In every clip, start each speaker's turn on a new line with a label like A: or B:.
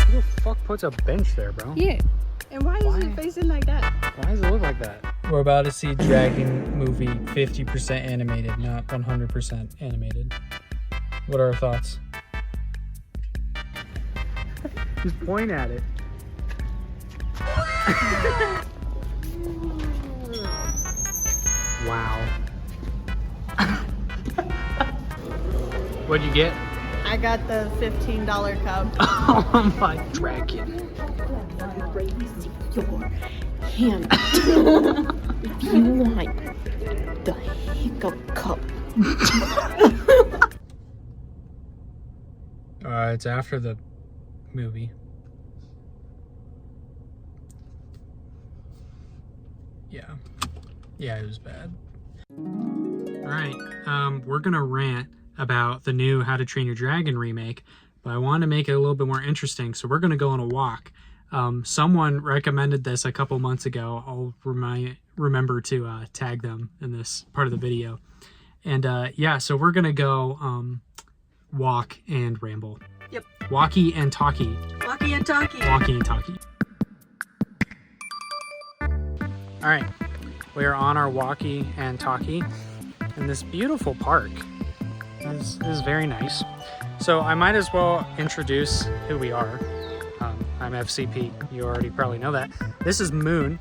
A: Who the fuck puts a bench there, bro?
B: Yeah. And why is it facing like that?
A: Why does it look like that? We're about to see Dragon movie 50% animated, not 100% animated. What are our thoughts? Just point at it. Wow. What'd you get?
B: I got the $15 cup.
A: Oh my dragon.
C: Raise your hand if you want the hiccup cup.
A: It's after the movie. Yeah, it was bad. Alright, we're gonna rant about the new How to Train Your Dragon remake, but I want to make it a little bit more interesting, so we're gonna go on a walk. Someone recommended this a couple months ago. I'll remember to tag them in this part of the video. And yeah, so we're gonna go walk and ramble.
B: Yep.
A: Walkie&Talkie.
B: Walkie&Talkie.
A: Walkie&Talkie. All right, we are on our Walkie&Talkie in this beautiful park. This is very nice. So I might as well introduce who we are. I'm FCP. You already probably know that. This is Moon.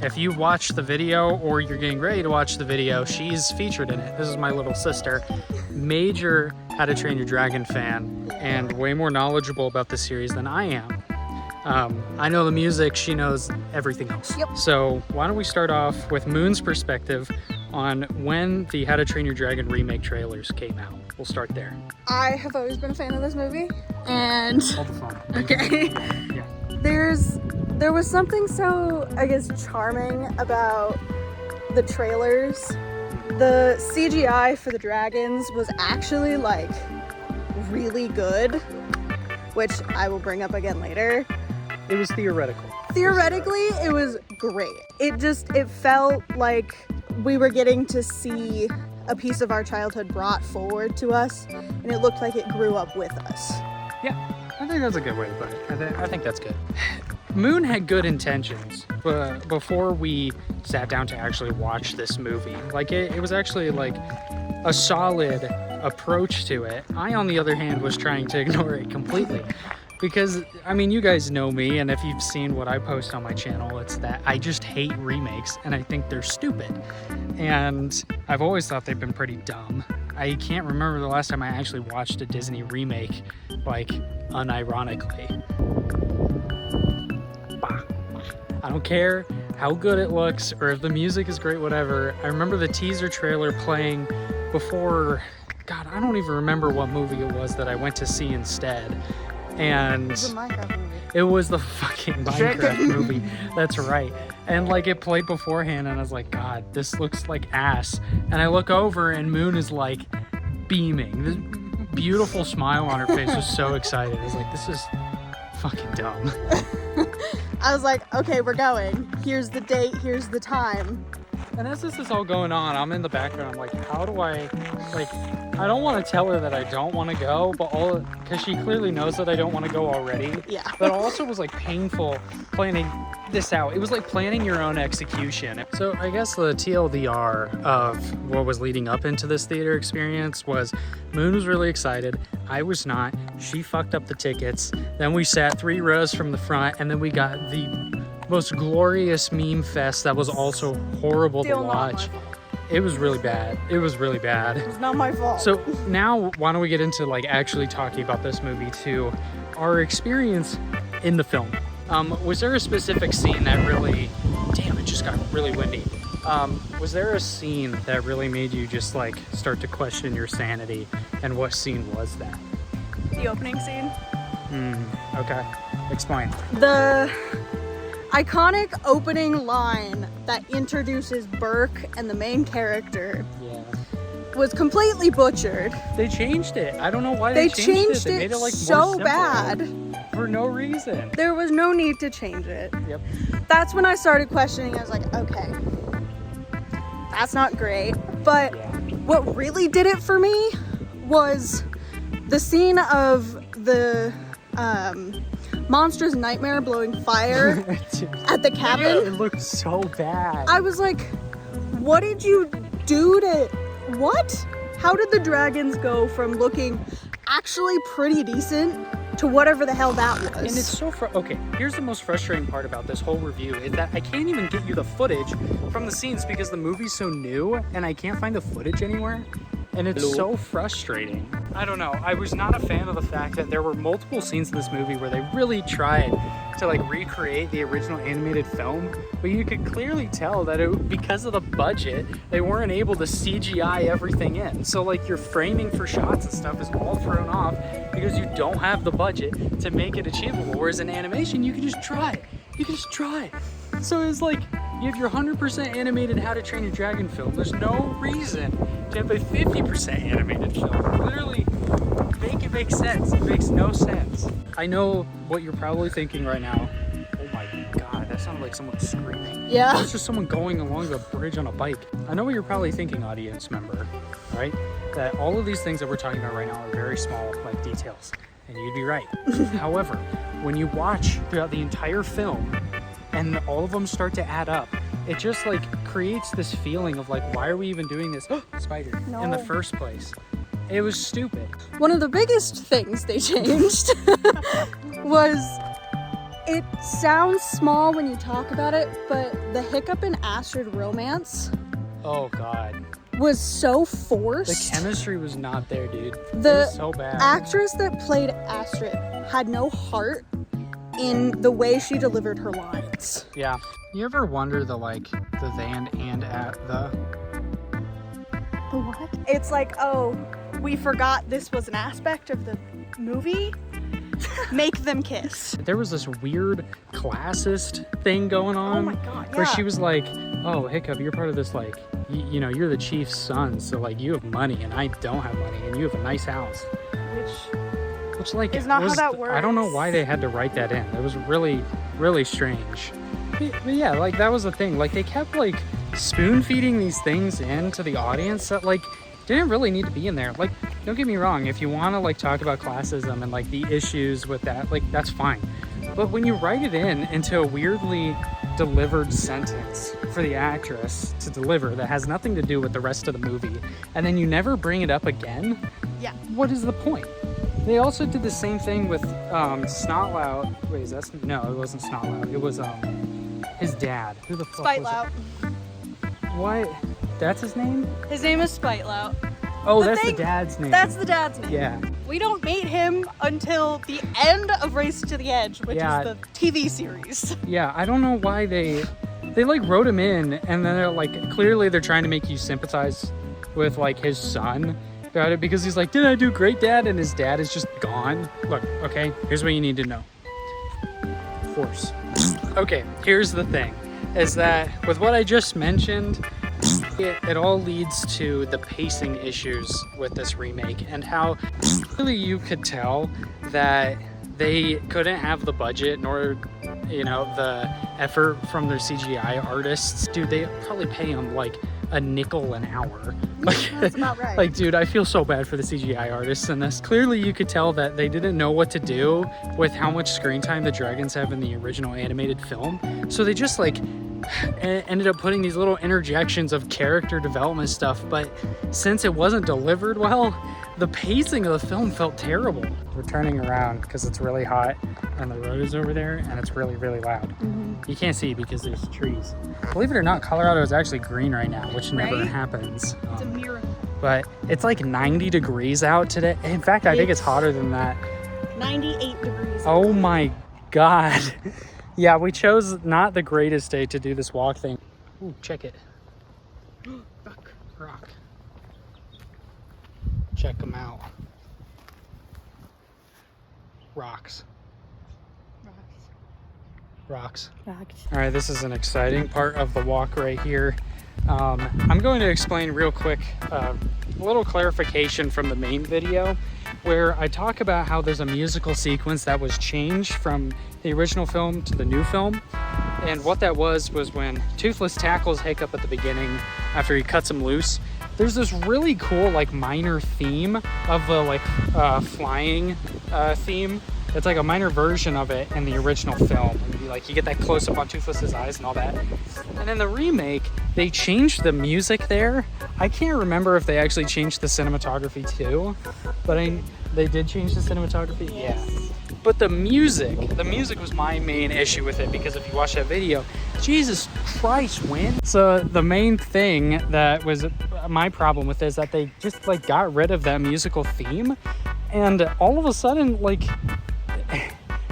A: If you watched the video or you're getting ready to watch the video, she's featured in it. This is my little sister. Major How to Train Your Dragon fan and way more knowledgeable about the series than I am. I know the music, she knows everything else.
B: Yep.
A: So why don't we start off with Moon's perspective on when the How to Train Your Dragon remake trailers came out. We'll start there.
B: I have always been a fan of this movie, and
A: Hold the phone.
B: okay.
A: Yeah.
B: There was something so, I guess, charming about the trailers. The CGI for the dragons was actually like really good, which I will bring up again later.
A: It was theoretical.
B: Theoretically, it was great. It felt like we were getting to see a piece of our childhood brought forward to us, and it looked like it grew up with us.
A: Yeah, I think that's a good way to put it. I think that's good. Moon had good intentions, but before we sat down to actually watch this movie, like it was actually like a solid approach to it. I, on the other hand, was trying to ignore it completely. Because, I mean, you guys know me, and if you've seen what I post on my channel, it's that I just hate remakes, and I think they're stupid. And I've always thought they've been pretty dumb. I can't remember the last time I actually watched a Disney remake, like, unironically. Bah. I don't care how good it looks, or if the music is great, whatever. I remember the teaser trailer playing before, God, I don't even remember what movie it was that I went to see instead. And it was the fucking Minecraft movie. That's right. And like it played beforehand, and I was like, God, this looks like ass. And I look over, and Moon is like beaming. This beautiful smile on her face, was so excited. I was like, this is fucking dumb.
B: I was like, okay, we're going. Here's the date, here's the time.
A: And as this is all going on, I'm in the background. I'm like, how do I, like, I don't want to tell her that I don't want to go, but because she clearly knows that I don't want to go already.
B: Yeah.
A: But it also was like painful planning this out. It was like planning your own execution. So I guess the TLDR of what was leading up into this theater experience was Moon was really excited. I was not. She fucked up the tickets. Then we sat 3 rows from the front, and then we got the most glorious meme fest that was also horrible to watch. It was really bad. It was really bad.
B: It's not my fault.
A: So now why don't we get into like actually talking about this movie too, our experience in the film. Was there a specific scene that really, damn, it just got really windy. Was there a scene that really made you just like start to question your sanity, and what scene was that?
B: The opening scene.
A: Okay, explain.
B: The iconic opening line that introduces Burke and the main character was completely butchered.
A: They changed it. I don't know why they changed it. They made it like
B: so
A: more simple,
B: bad
A: for no reason.
B: There was no need to change it.
A: Yep.
B: That's when I started questioning. I was like, okay, that's not great. But what really did it for me was the scene of the monstrous nightmare blowing fire at the cabin.
A: It looked so bad.
B: I was like, what did you do to... What? How did the dragons go from looking actually pretty decent to whatever the hell that was?
A: And it's so okay, here's the most frustrating part about this whole review is that I can't even get you the footage from the scenes because the movie's so new and I can't find the footage anywhere. And it's so frustrating. I don't know. I was not a fan of the fact that there were multiple scenes in this movie where they really tried to like recreate the original animated film, but you could clearly tell that because of the budget, they weren't able to CGI everything in. So like your framing for shots and stuff is all thrown off because you don't have the budget to make it achievable. Whereas in animation, you can just try. You can just try. So it's like, you have your 100% animated How to Train Your Dragon film. There's no reason to have a 50% animated film. Literally, make it make sense. It makes no sense. I know what you're probably thinking right now. Oh my God, that sounded like someone screaming.
B: Yeah.
A: It's just someone going along the bridge on a bike. I know what you're probably thinking, audience member, right? That all of these things that we're talking about right now are very small, like details. And you'd be right. However, when you watch throughout the entire film, and all of them start to add up, it just like creates this feeling of like, why are we even doing this spider in the first place? It was stupid.
B: One of the biggest things they changed was, it sounds small when you talk about it, but the hiccup in Astrid Romance
A: Oh God.
B: was so forced.
A: The chemistry was not there, dude. It
B: The
A: was so bad.
B: actress that played Astrid had no heart in the way she delivered her lines.
A: Yeah. You ever wonder the and at the?
B: The what? It's like, oh, we forgot this was an aspect of the movie. Make them kiss.
A: There was this weird classist thing going on.
B: Oh my God,
A: Where
B: yeah.
A: she was like, oh, Hiccup, you're part of this, like, you know, you're the chief's son, so like you have money and I don't have money and you have a nice house. Which like
B: is not
A: was,
B: how that works.
A: I don't know why they had to write that in. It was really, really strange. But yeah, like that was the thing. Like they kept like spoon feeding these things in to the audience that like didn't really need to be in there. Like, don't get me wrong, if you want to like talk about classism and like the issues with that, like that's fine. But when you write it into a weirdly delivered sentence for the actress to deliver that has nothing to do with the rest of the movie, and then you never bring it up again,
B: Yeah.
A: what is the point? They also did the same thing with Snotlout. Wait, no, it wasn't Snotlout. It was his dad. Who the fuck was
B: Spitelout.
A: it? What? That's his name?
B: His name is Spitelout.
A: Oh,
B: The
A: that's
B: thing-
A: the dad's name.
B: That's the dad's name.
A: Yeah.
B: We don't meet him until the end of Race to the Edge, which
A: Yeah.
B: is the TV series.
A: Yeah, I don't know why they like wrote him in and then they're like, clearly they're trying to make you sympathize with like his son about it because he's like, did I do great, Dad? And his dad is just gone. Look, okay, here's what you need to know. Force. Okay, here's the thing, is that with what I just mentioned, it all leads to the pacing issues with this remake and how really you could tell that they couldn't have the budget nor, you know, the effort from their CGI artists. Dude, they probably pay them like a nickel an hour. Like,
B: That's not right.
A: like, dude, I feel so bad for the CGI artists in this. Clearly, you could tell that they didn't know what to do with how much screen time the dragons have in the original animated film. So they just like ended up putting these little interjections of character development stuff. But since it wasn't delivered well, the pacing of the film felt terrible. We're turning around because it's really hot and the road is over there and it's really, really loud. You can't see because there's trees. Believe it or not, Colorado is actually green right now, which never
B: Right?
A: happens.
B: It's a miracle.
A: But it's like 90 degrees out today. In fact, I think it's hotter than that.
B: 98 degrees.
A: Oh my God. Yeah, we chose not the greatest day to do this walk thing. Ooh, check it. Rock. Check them out. Rocks. Rocks. All right, this is an exciting part of the walk right here. I'm going to explain real quick a little clarification from the main video where I talk about how there's a musical sequence that was changed from the original film to the new film. And what that was when Toothless tackles Hiccup at the beginning after he cuts him loose. There's this really cool like minor theme of the like flying theme It's like a minor version of it in the original film. And like you get that close up on Toothless's eyes and all that. And in the remake, they changed the music there. I can't remember if they actually changed the cinematography too, but they did change the cinematography. Yeah. But the music was my main issue with it, because if you watch that video, Jesus Christ, Win. So the main thing that was my problem with it is that they just like got rid of that musical theme, and all of a sudden, like,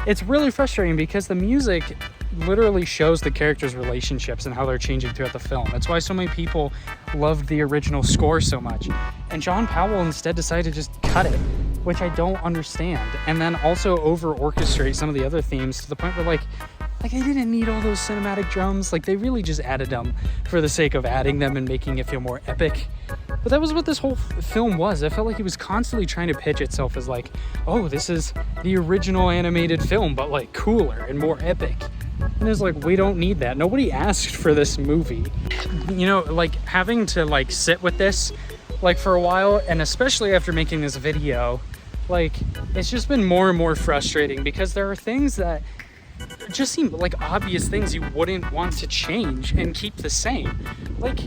A: it's really frustrating because the music literally shows the characters' relationships and how they're changing throughout the film. That's why so many people loved the original score so much. And John Powell instead decided to just cut it, which I don't understand. And then also over-orchestrate some of the other themes to the point where like I didn't need all those cinematic drums. Like, they really just added them for the sake of adding them and making it feel more epic. But that was what this whole film was. I felt like it was constantly trying to pitch itself as like, oh, this is the original animated film, but like cooler and more epic. And it's like, we don't need that. Nobody asked for this movie. You know, like having to like sit with this like for a while, and especially after making this video, like it's just been more and more frustrating because there are things that just seem like obvious things you wouldn't want to change and keep the same. Like,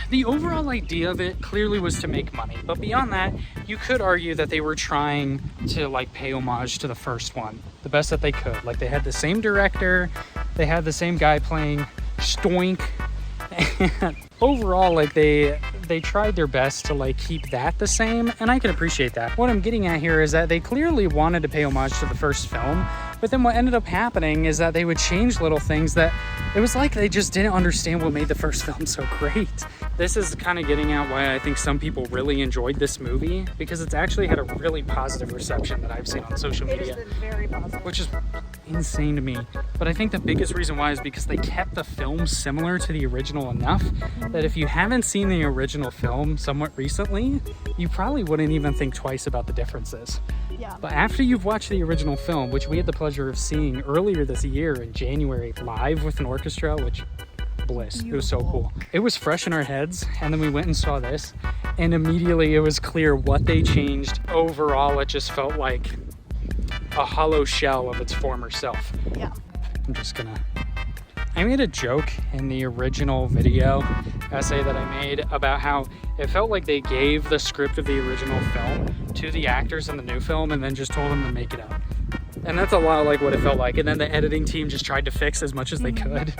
A: the overall idea of it clearly was to make money, but beyond that, you could argue that they were trying to like pay homage to the first one the best that they could. Like, they had the same director, they had the same guy playing Stoink, and overall, like they tried their best to like keep that the same, and I can appreciate that. What I'm getting at here is that they clearly wanted to pay homage to the first film, but then what ended up happening is that they would change little things that it was like they just didn't understand what made the first film so great. This is kind of getting at why I think some people really enjoyed this movie, because it's actually had a really positive reception that I've seen on social media.
B: It has been very positive.
A: Which is insane to me. But I think the biggest reason why is because they kept the film similar to the original enough that if you haven't seen the original film somewhat recently, you probably wouldn't even think twice about the differences.
B: Yeah.
A: But after you've watched the original film, which we had the pleasure of seeing earlier this year in January live with an orchestra, which bliss, it was so cool. It was fresh in our heads, and then we went and saw this, and immediately it was clear what they changed. Overall, it just felt like a hollow shell of its former self.
B: Yeah.
A: I made a joke in the original video essay that I made about how it felt like they gave the script of the original film to the actors in the new film and then just told them to make it up. And that's a lot like what it felt like. And then the editing team just tried to fix as much as they could.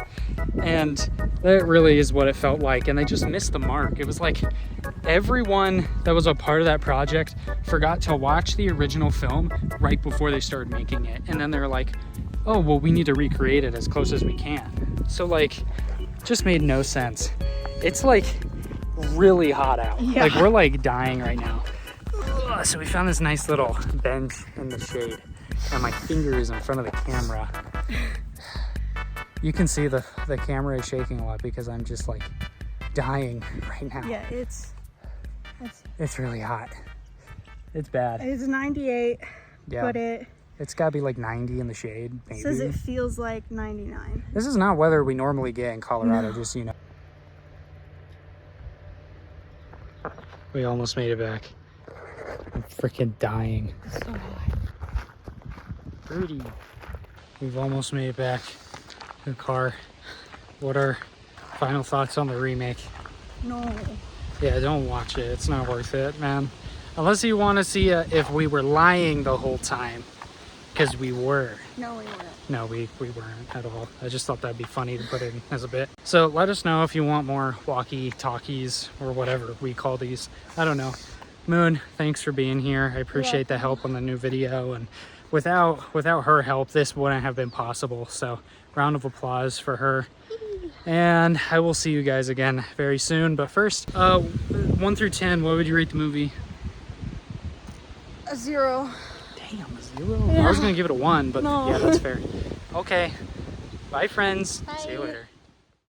A: And that really is what it felt like. And they just missed the mark. It was like everyone that was a part of that project forgot to watch the original film right before they started making it. And then they're like, oh, well, we need to recreate it as close as we can. So like, just made no sense. It's like really hot out.
B: Yeah.
A: Like, we're like dying right now. Ugh, so we found this nice little bench in the shade, and my finger is in front of the camera. You can see the camera is shaking a lot because I'm just like dying right now.
B: Yeah,
A: It's really hot. It's bad.
B: it's 98,
A: Yeah.
B: but
A: It's gotta be like 90 in the shade, maybe.
B: says it feels like 99.
A: This is not weather we normally get in Colorado, just so you know. We almost made it back. I'm freaking dying.
B: So
A: Rudy. We've almost made it back to the car. What are final thoughts on the remake?
B: no.
A: Yeah, don't watch it. It's not worth it, man. Unless you want to see if we were lying the whole time. Because we were.
B: No, we weren't.
A: No, we weren't at all. I just thought that'd be funny to put in as a bit. So let us know if you want more walkie-talkies or whatever we call these. I don't know. Moon, thanks for being here. I appreciate the help on the new video. And without her help, this wouldn't have been possible. So round of applause for her. And I will see you guys again very soon. But first, 1 through 10, what would you rate the movie?
B: A 0.
A: Damn, a 0? I was gonna give it a 1, but
B: No.
A: yeah, that's fair. Okay. Bye, friends.
B: Bye.
A: See you later.